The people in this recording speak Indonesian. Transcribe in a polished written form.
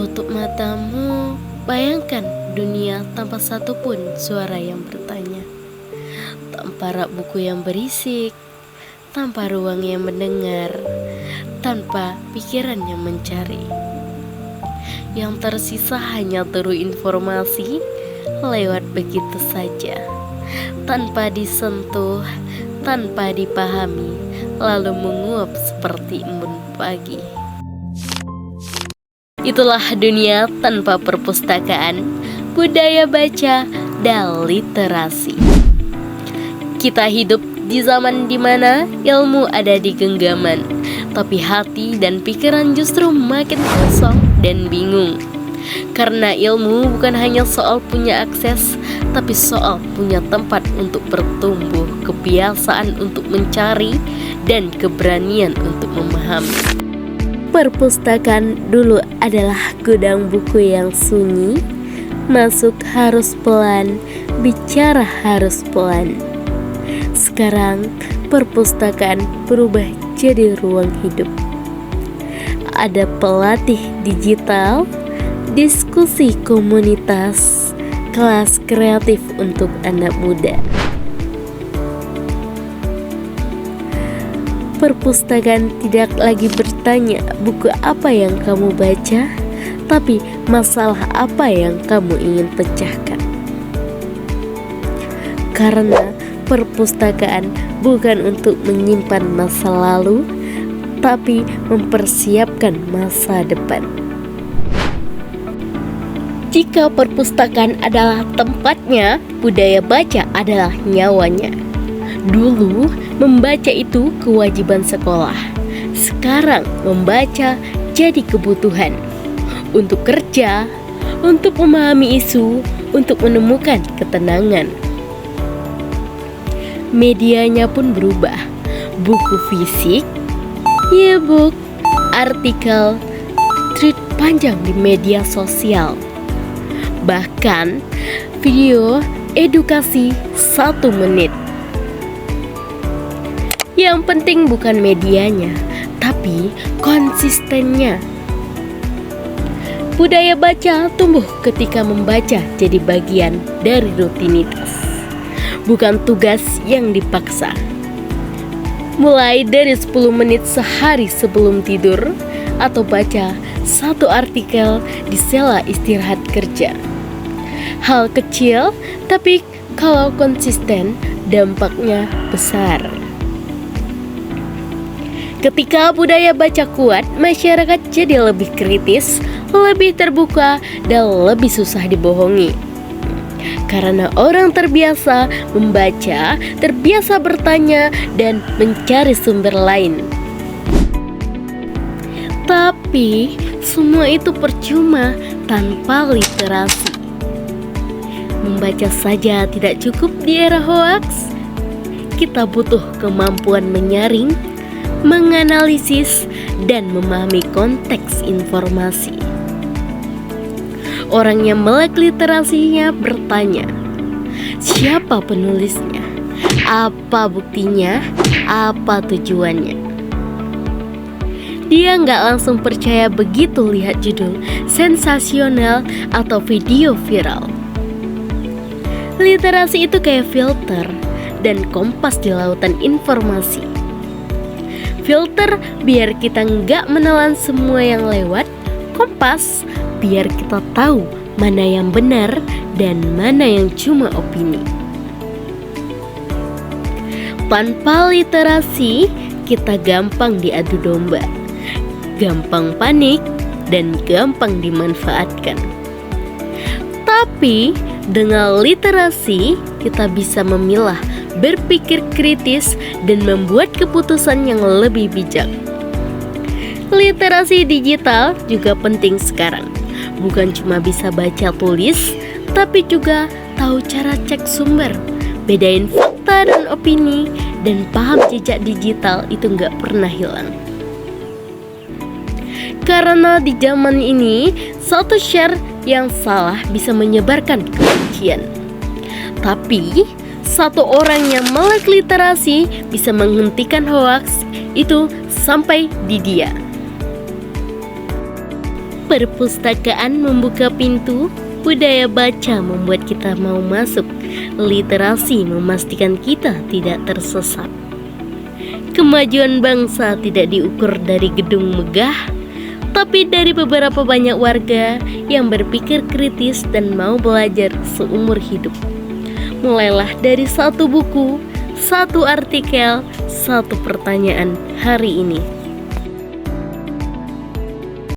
Tutup matamu, bayangkan dunia tanpa satupun suara yang bertanya, tanpa rak buku yang berisik, tanpa ruang yang mendengar, tanpa pikiran yang mencari. Yang tersisa hanya deru informasi lewat begitu saja, tanpa disentuh, tanpa dipahami, lalu menguap seperti embun pagi. Itulah dunia tanpa perpustakaan, budaya baca, dan literasi. Kita hidup di zaman dimana ilmu ada di genggaman, tapi hati dan pikiran justru makin kosong dan bingung. Karena ilmu bukan hanya soal punya akses, tapi soal punya tempat untuk bertumbuh, kebiasaan untuk mencari, dan keberanian untuk memahami. Perpustakaan dulu adalah gudang buku yang sunyi, masuk harus pelan, bicara harus pelan. Sekarang perpustakaan berubah jadi ruang hidup. Ada pelatih digital, diskusi komunitas, kelas kreatif untuk anak muda. Perpustakaan tidak lagi bertanya buku apa yang kamu baca, tapi masalah apa yang kamu ingin pecahkan. Karena perpustakaan bukan untuk menyimpan masa lalu, tapi mempersiapkan masa depan. Jika perpustakaan adalah tempatnya, budaya baca adalah nyawanya. Dulu membaca itu kewajiban sekolah. Sekarang membaca jadi kebutuhan. Untuk kerja, untuk memahami isu, untuk menemukan ketenangan. Medianya pun berubah. Buku fisik, e-book, artikel, tweet panjang di media sosial. Bahkan video edukasi 1 menit. Yang penting bukan medianya, tapi konsistennya. Budaya baca tumbuh ketika membaca jadi bagian dari rutinitas, bukan tugas yang dipaksa. Mulai dari 10 menit sehari sebelum tidur, atau baca 1 artikel di sela istirahat kerja. Hal kecil, tapi kalau konsisten, dampaknya besar. Ketika budaya baca kuat, masyarakat jadi lebih kritis, lebih terbuka, dan lebih susah dibohongi. Karena orang terbiasa membaca, terbiasa bertanya, dan mencari sumber lain. Tapi semua itu percuma tanpa literasi. Membaca saja tidak cukup di era hoaks. Kita butuh kemampuan menyaring, menganalisis, dan memahami konteks informasi. Orang yang melek literasinya bertanya, siapa penulisnya? Apa buktinya? Apa tujuannya? Dia nggak langsung percaya begitu lihat judul sensasional atau video viral. Literasi itu kayak filter dan kompas di lautan informasi. Filter biar kita nggak menelan semua yang lewat, kompas biar kita tahu mana yang benar dan mana yang cuma opini. Tanpa literasi, kita gampang diadu domba, gampang panik, dan gampang dimanfaatkan. Tapi dengan literasi, kita bisa memilah, berpikir kritis, dan membuat keputusan yang lebih bijak. Literasi digital juga penting sekarang. Bukan cuma bisa baca tulis, tapi juga tahu cara cek sumber, bedain fakta dan opini, dan paham jejak digital itu nggak pernah hilang. Karena di zaman ini, satu share yang salah bisa menyebarkan kebencian. Tapi satu orang yang melek literasi bisa menghentikan hoaks itu sampai di dia. Perpustakaan membuka pintu, budaya baca membuat kita mau masuk, literasi memastikan kita tidak tersesat. Kemajuan bangsa tidak diukur dari gedung megah, tapi dari beberapa banyak warga yang berpikir kritis dan mau belajar seumur hidup. Mulailah dari satu buku, satu artikel, satu pertanyaan hari ini.